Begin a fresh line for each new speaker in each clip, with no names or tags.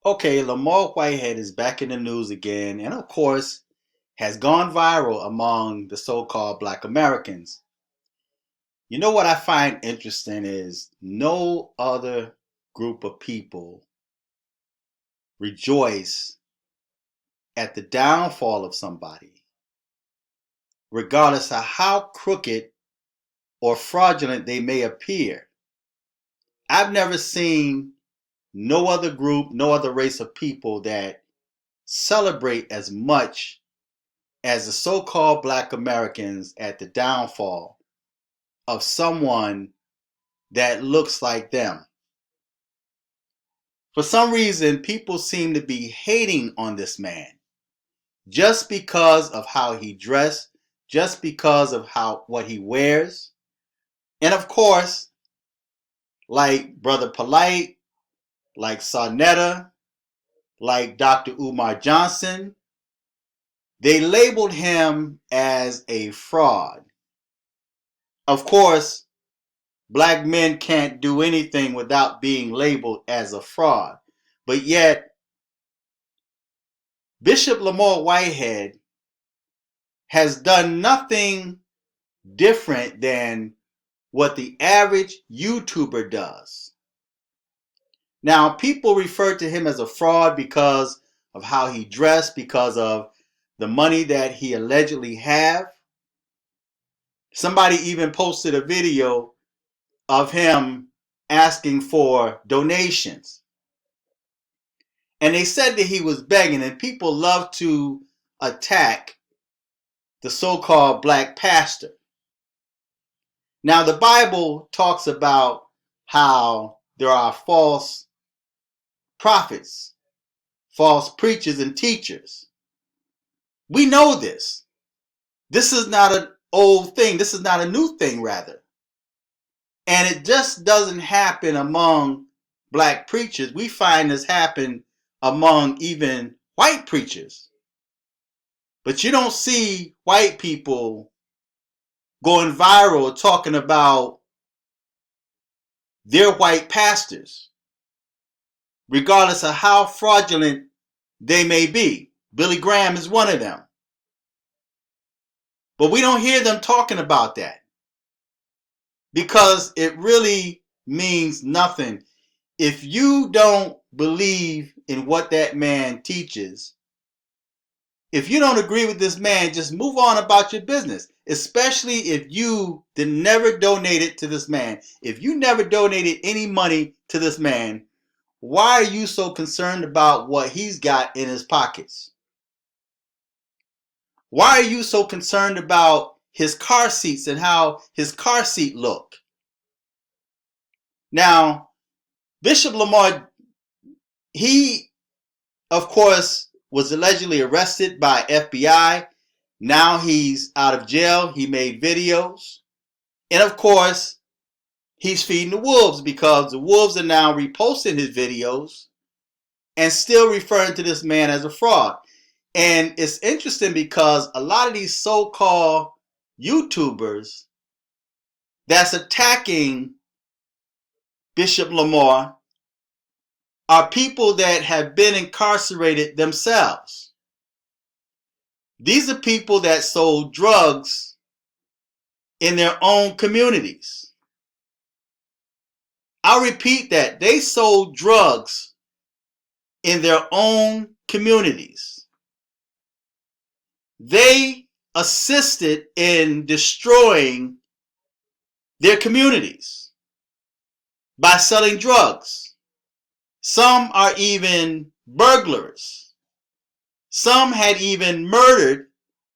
Okay, Lamor Whitehead is back in the news again, and of course, has gone viral among the so-called Black Americans. You know what I find interesting is no other group of people rejoice at the downfall of somebody, regardless of how crooked or fraudulent they may appear. I've never seen no other group, no other race of people that celebrate as much as the so-called Black Americans at the downfall of someone that looks like them. For some reason, people seem to be hating on this man just because of how he dressed, just because of what he wears. And of course, like Brother Polite, like Sarnetta, like Dr. Umar Johnson, they labeled him as a fraud. Of course, Black men can't do anything without being labeled as a fraud. But yet, Bishop Lamor Whitehead has done nothing different than what the average YouTuber does. Now, people refer to him as a fraud because of how he dressed, because of the money that he allegedly have. Somebody even posted a video of him asking for donations. And they said that he was begging, and people love to attack the so-called black pastor. Now, the Bible talks about how there are false prophets, false preachers and teachers. We know this. This is not an old thing. This is not a new thing, rather. And it just doesn't happen among black preachers. We find this happen among even white preachers. But you don't see white people going viral talking about their white pastors, regardless of how fraudulent they may be. Billy Graham is one of them. But we don't hear them talking about that because it really means nothing. If you don't believe in what that man teaches, if you don't agree with this man, just move on about your business, especially if you never donated to this man. If you never donated any money to this man, why are you so concerned about what he's got in his pockets? Why are you so concerned about his car seats and how his car seat look? Now, Bishop Lamar, he, of course, was allegedly arrested by FBI. Now he's out of jail. He made videos. And of course, he's feeding the wolves because the wolves are now reposting his videos and still referring to this man as a fraud. And it's interesting because a lot of these so-called YouTubers that's attacking Bishop Lamar are people that have been incarcerated themselves. These are people that sold drugs in their own communities. I'll repeat that. They sold drugs in their own communities. They assisted in destroying their communities by selling drugs. Some are even burglars. Some had even murdered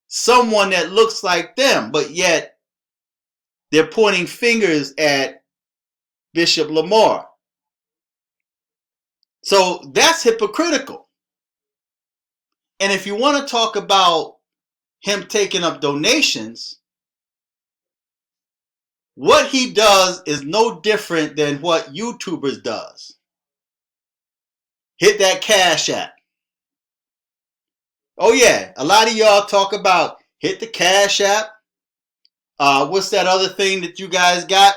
someone that looks like them, but yet they're pointing fingers at Bishop Lamar. So that's hypocritical. And if you want to talk about him taking up donations, what he does is no different than what YouTubers does. Hit that Cash App. Oh yeah, a lot of y'all talk about hit the Cash App. What's that other thing that you guys got?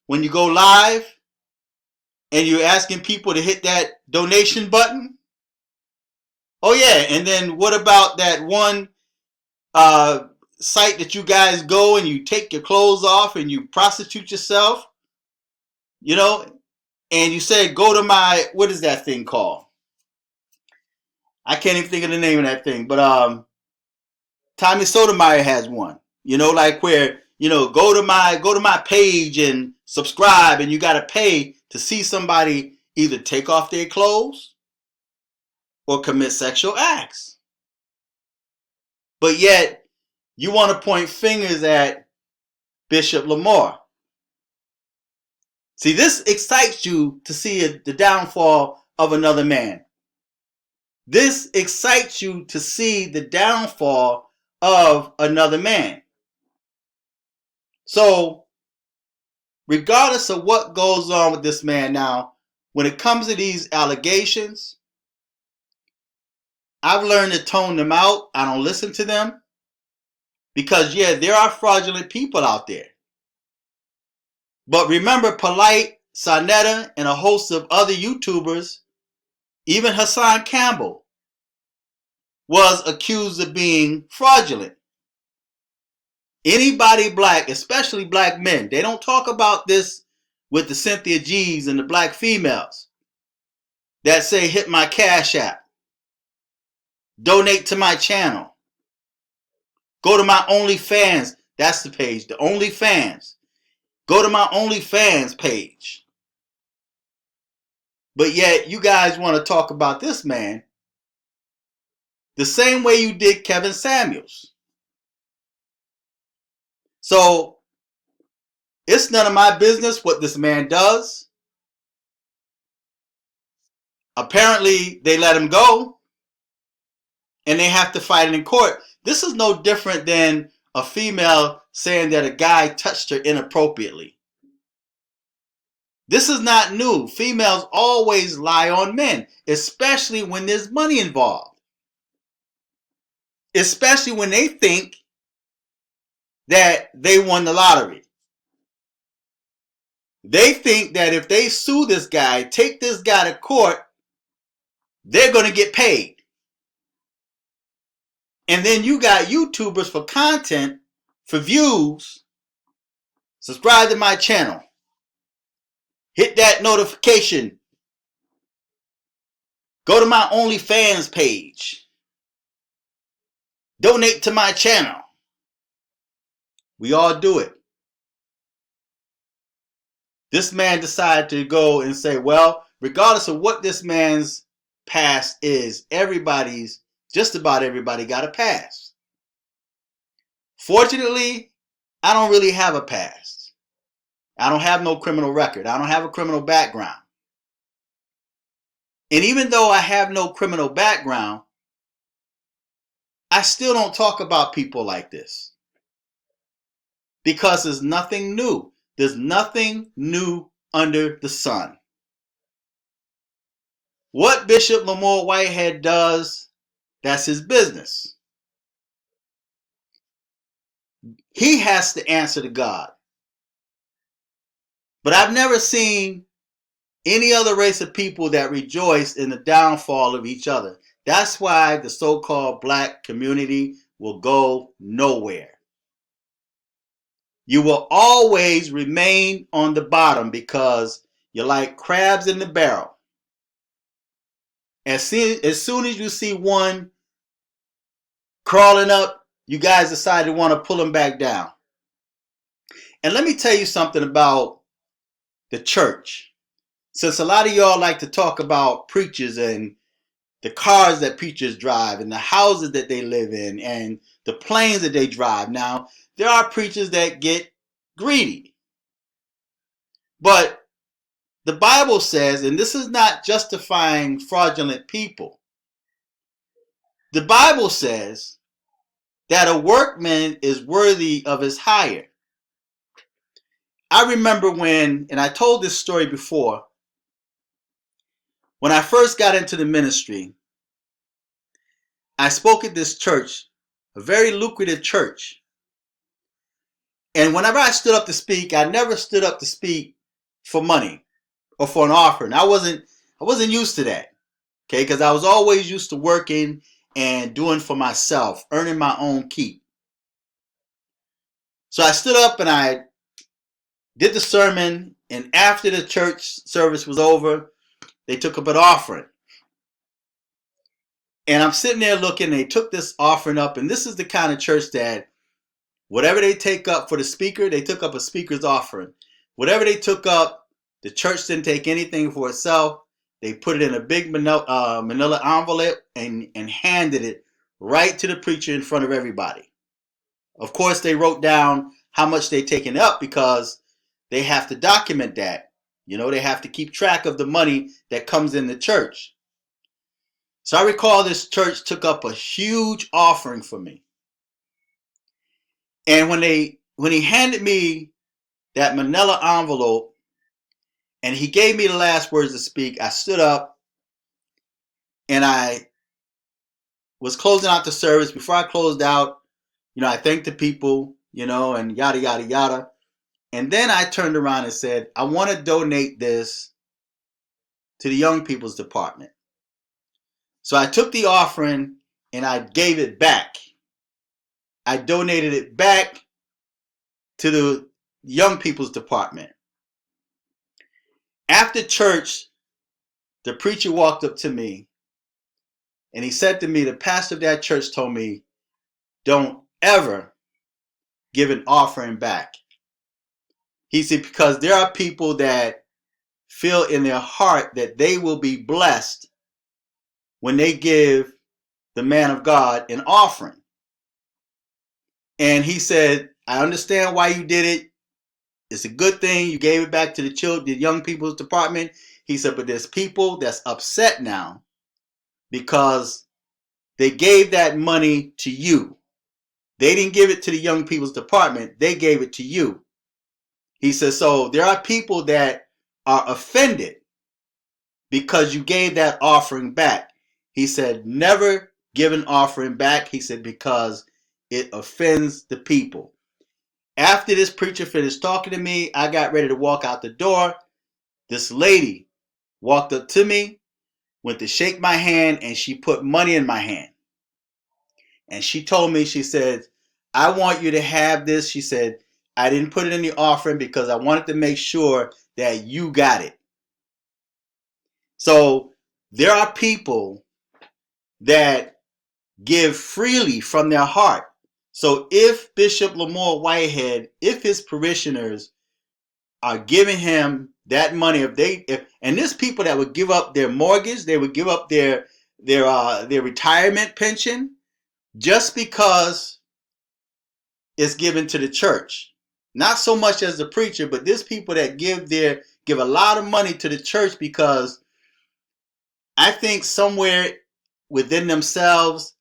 When you go live, and you're asking people to hit that donation button. Oh yeah, and then what about that one site that you guys go and you take your clothes off and you prostitute yourself, you know, and you say go to my, what is that thing called? I can't even think of the name of that thing, but Tommy Sotomayor has one. Like where go to my page and subscribe, and you got to pay to see somebody either take off their clothes or commit sexual acts. But yet you want to point fingers at Bishop Lamor. See, this excites you to see the downfall of another man. This excites you to see the downfall of another man. So, regardless of what goes on with this man now, when it comes to these allegations, I've learned to tone them out. I don't listen to them. Because, yeah, there are fraudulent people out there. But remember, Polite, Sonetta, and a host of other YouTubers, even Hassan Campbell, was accused of being fraudulent. Anybody black, especially black men, they don't talk about this with the Cynthia G's and the black females that say hit my Cash App, donate to my channel, go to my OnlyFans. That's the page, the OnlyFans. Go to my OnlyFans page. But yet you guys want to talk about this man the same way you did Kevin Samuels. So it's none of my business what this man does. Apparently they let him go and they have to fight it in court. This is no different than a female saying that a guy touched her inappropriately. This is not new. Females always lie on men, especially when there's money involved. Especially when they think that they won the lottery. They think that if they sue this guy, take this guy to court, they're going to get paid. And then you got YouTubers for content, for views. Subscribe to my channel. Hit that notification. Go to my OnlyFans page. Donate to my channel. We all do it. This man decided to go and say, well, regardless of what this man's past is, just about everybody got a past. Fortunately, I don't really have a past. I don't have no criminal record. I don't have a criminal background. And even though I have no criminal background, I still don't talk about people like this. Because there's nothing new. There's nothing new under the sun. What Bishop Lamor Whitehead does, that's his business. He has to answer to God. But I've never seen any other race of people that rejoice in the downfall of each other. That's why the so-called black community will go nowhere. You will always remain on the bottom because you're like crabs in the barrel. As soon as you see one crawling up, you guys decide to want to pull them back down. And let me tell you something about the church. Since a lot of y'all like to talk about preachers and the cars that preachers drive and the houses that they live in and the planes that they drive. Now, there are preachers that get greedy. But the Bible says, and this is not justifying fraudulent people. The Bible says that a workman is worthy of his hire. I remember and I told this story before, when I first got into the ministry, I spoke at this church, a very lucrative church. And whenever I stood up to speak, I never stood up to speak for money. or for an offering. I wasn't used to that. Okay, because I was always used to working and doing for myself, earning my own keep. So I stood up and I did the sermon, and after the church service was over, they took up an offering. And I'm sitting there looking, they took this offering up, and this is the kind of church that whatever they take up for the speaker, they took up a speaker's offering. Whatever they took up, the church didn't take anything for itself. They put it in a big manila envelope and handed it right to the preacher in front of everybody. Of course, they wrote down how much they taken up because they have to document that. You know, they have to keep track of the money that comes in the church. So I recall this church took up a huge offering for me. And when he handed me that manila envelope and he gave me the last words to speak, I stood up and I was closing out the service. Before I closed out, you know, I thanked the people, you know, and yada, yada, yada. And then I turned around and said, I want to donate this to the young people's department. So I took the offering and I gave it back. I donated it back to the young people's department. After church, the preacher walked up to me and he said to me, the pastor of that church told me, don't ever give an offering back. He said, because there are people that feel in their heart that they will be blessed when they give the man of God an offering. And he said, I understand why you did it. It's a good thing you gave it back to the young people's department. He said, but there's people that's upset now because they gave that money to you. They didn't give it to the young people's department. They gave it to you. He says, so there are people that are offended because you gave that offering back. He said, never give an offering back. He said, because it offends the people. After this preacher finished talking to me, I got ready to walk out the door. This lady walked up to me, went to shake my hand, and she put money in my hand. And she told me, she said, I want you to have this. She said, I didn't put it in the offering because I wanted to make sure that you got it. So there are people that give freely from their heart. So if Bishop Lamor Whitehead, if his parishioners are giving him that money, and there's people that would give up their mortgage, they would give up their retirement pension just because it's given to the church. Not so much as the preacher, but there's people that give a lot of money to the church because I think somewhere within themselves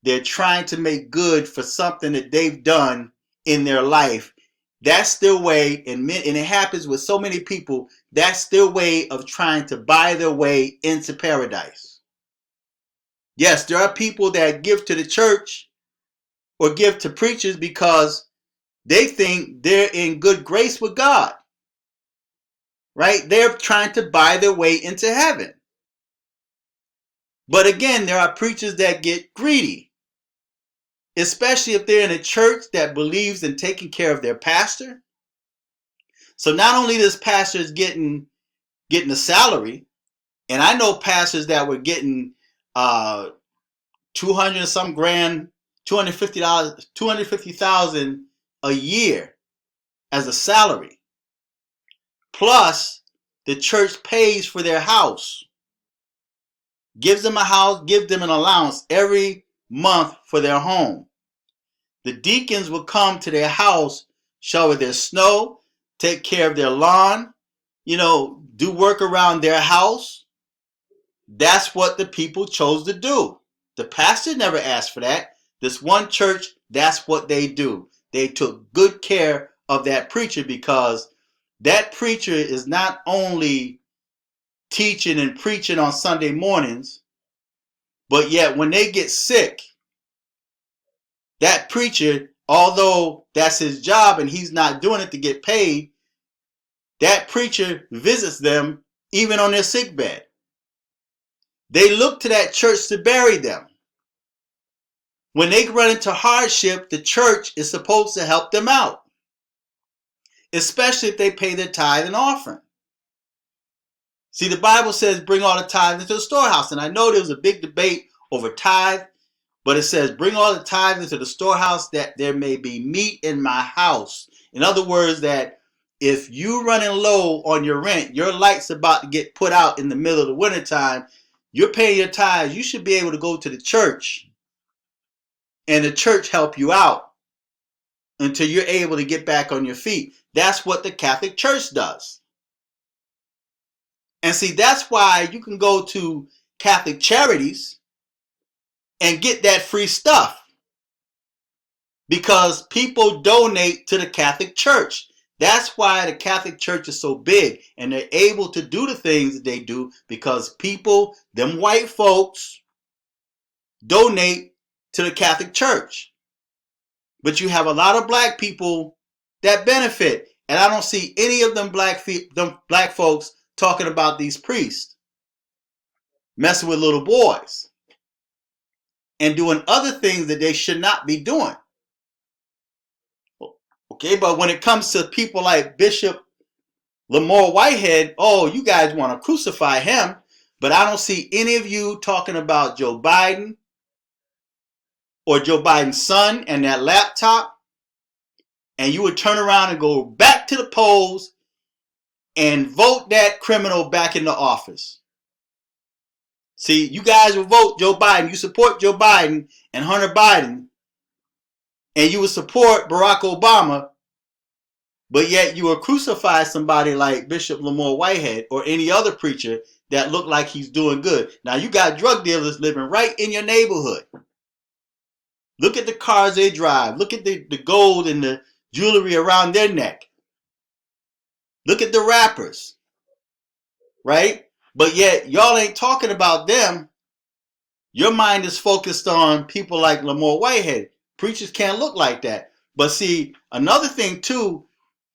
they're trying to make good for something that they've done in their life. That's their way, and it happens with so many people. That's their way of trying to buy their way into paradise. Yes, there are people that give to the church or give to preachers because they think they're in good grace with God. Right? They're trying to buy their way into heaven. But again, there are preachers that get greedy, especially if they're in a church that believes in taking care of their pastor. So not only this pastor is getting a salary, and I know pastors that were getting 200 and some grand, $250, $250,000 a year as a salary. Plus, the church pays for their house, gives them a house, gives them an allowance every month for their home. The deacons will come to their house, shovel their snow, take care of their lawn, do work around their house. That's what the people chose to do. The pastor never asked for that. This one church, that's what they do. They took good care of that preacher because that preacher is not only teaching and preaching on Sunday mornings, but yet when they get sick, that preacher, although that's his job and he's not doing it to get paid, that preacher visits them even on their sick bed. They look to that church to bury them. When they run into hardship, the church is supposed to help them out, especially if they pay their tithe and offering. See, the Bible says bring all the tithe into the storehouse. And I know there was a big debate over tithe, but it says bring all the tithe into the storehouse that there may be meat in my house. In other words, that if you running low on your rent, your light's about to get put out in the middle of the wintertime, you're paying your tithes, you should be able to go to the church and the church help you out until you're able to get back on your feet. That's what the Catholic Church does. And see, that's why you can go to Catholic Charities and get that free stuff, because people donate to the Catholic Church. That's why the Catholic Church is so big, and they're able to do the things that they do because people, them white folks, donate to the Catholic Church. But you have a lot of black people that benefit, and I don't see any of them black folks talking about these priests messing with little boys and doing other things that they should not be doing. Okay, but when it comes to people like Bishop Lamor Whitehead, oh, you guys want to crucify him, but I don't see any of you talking about Joe Biden or Joe Biden's son and that laptop, and you would turn around and go back to the polls and vote that criminal back into office. See, you guys will vote Joe Biden. You support Joe Biden and Hunter Biden, and you would support Barack Obama, but yet you will crucify somebody like Bishop Lamor Whitehead or any other preacher that look like he's doing good. Now you got drug dealers living right in your neighborhood. Look at the cars they drive. Look at the gold and the jewelry around their neck. Look at the rappers, right? But yet y'all ain't talking about them. Your mind is focused on people like Lamor Whitehead. Preachers can't look like that. But see, another thing too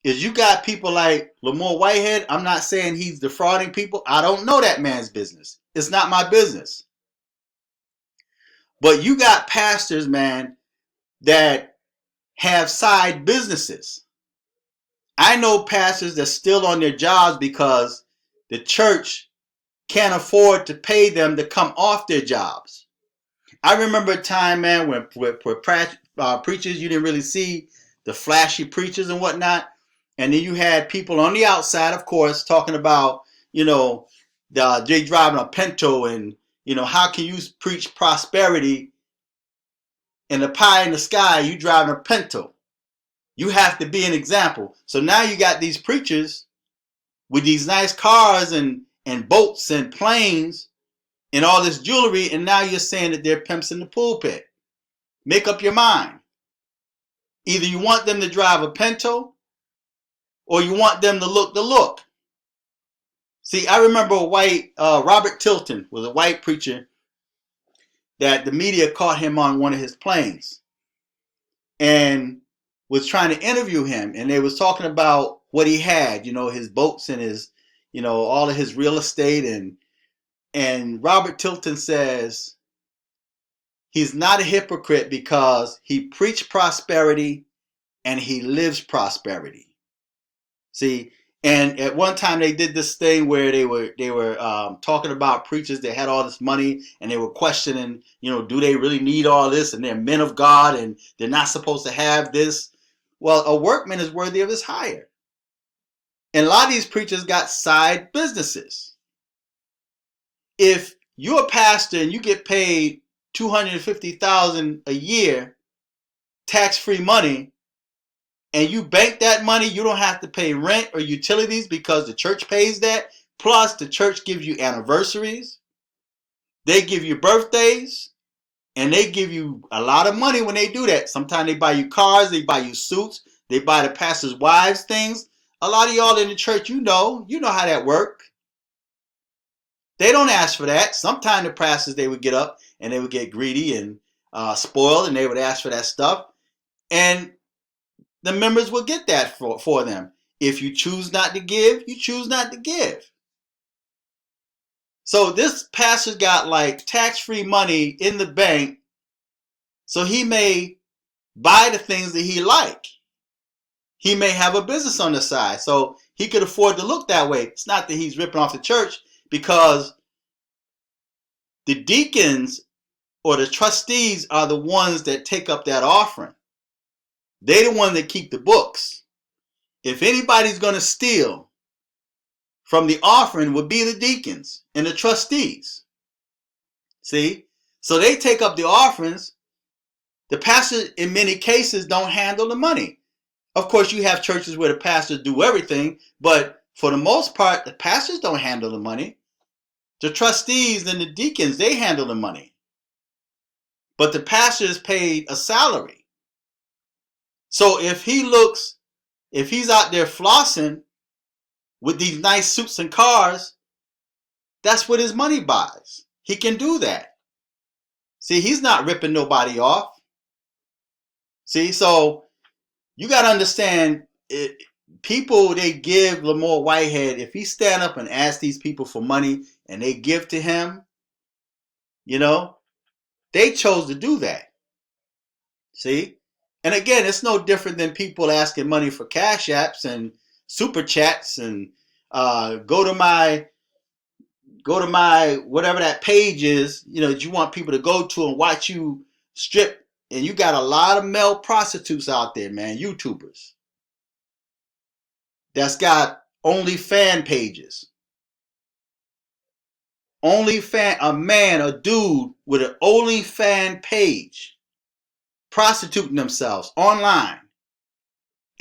is you got people like Lamor Whitehead. I'm not saying he's defrauding people. I don't know that man's business. It's not my business. But you got pastors, man, that have side businesses. I know pastors that's still on their jobs because the church can't afford to pay them to come off their jobs. I remember a time, man, when preachers, you didn't really see the flashy preachers and whatnot. And then you had people on the outside, of course, talking about, they driving a Pinto and, how can you preach prosperity and the pie in the sky, you driving a Pinto? You have to be an example. So now you got these preachers with these nice cars and boats and planes and all this jewelry, and now you're saying that they're pimps in the pulpit. Make up your mind. Either you want them to drive a Pinto or you want them to look the look. See, I remember Robert Tilton was a white preacher that the media caught him on one of his planes and was trying to interview him, and they was talking about what he had, his boats and his, all of his real estate, and Robert Tilton says he's not a hypocrite because he preached prosperity and he lives prosperity. See, and at one time they did this thing where they were talking about preachers that had all this money, and they were questioning, do they really need all this? And they're men of God, and they're not supposed to have this. Well, a workman is worthy of his hire. And a lot of these preachers got side businesses. If you're a pastor and you get paid $250,000 a year, tax-free money, and you bank that money, you don't have to pay rent or utilities because the church pays that. Plus, the church gives you anniversaries. They give you birthdays. And they give you a lot of money when they do that. Sometimes they buy you cars. They buy you suits. They buy the pastors' wives things. A lot of y'all in the church, you know how that works. They don't ask for that. Sometimes the pastors, they would get up and they would get greedy and spoiled, and they would ask for that stuff. And the members will get that for them. If you choose not to give, you choose not to give. So this pastor got like tax-free money in the bank, so he may buy the things that he like. He may have a business on the side, so he could afford to look that way. It's not that he's ripping off the church, because the deacons or the trustees are the ones that take up that offering. They're the ones that keep the books. If anybody's going to steal from the offering, would be the deacons and the trustees. See? So they take up the offerings. The pastors, in many cases, don't handle the money. Of course, you have churches where the pastors do everything, but for the most part, the pastors don't handle the money. The trustees and the deacons, they handle the money. But the pastor is paid a salary. So if he's out there flossing with these nice suits and cars, that's what his money buys. He can do that. See, he's not ripping nobody off. See, so you got to understand, people, they give Lamor Whitehead, if he stand up and ask these people for money and they give to him, they chose to do that. See? And again, it's no different than people asking money for cash apps and super chats and go to my whatever that page is, that you want people to go to and watch you strip. And you got a lot of male prostitutes out there, man, YouTubers, that's got OnlyFans pages. A dude with an OnlyFans page prostituting themselves online.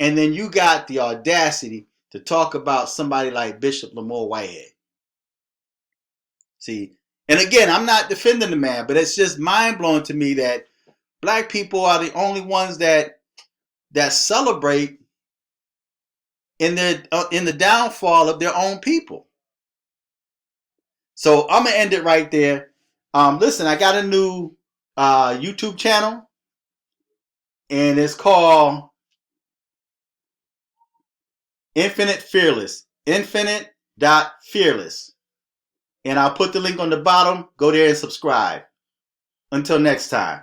And then you got the audacity to talk about somebody like Bishop Lamor Whitehead. See, and again, I'm not defending the man, but it's just mind-blowing to me that black people are the only ones that celebrate in the downfall of their own people. So I'm gonna end it right there. Listen, I got a new YouTube channel, and it's called Infinite Fearless. Infinite.fearless. And I'll put the link on the bottom. Go there and subscribe. Until next time,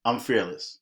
I'm fearless.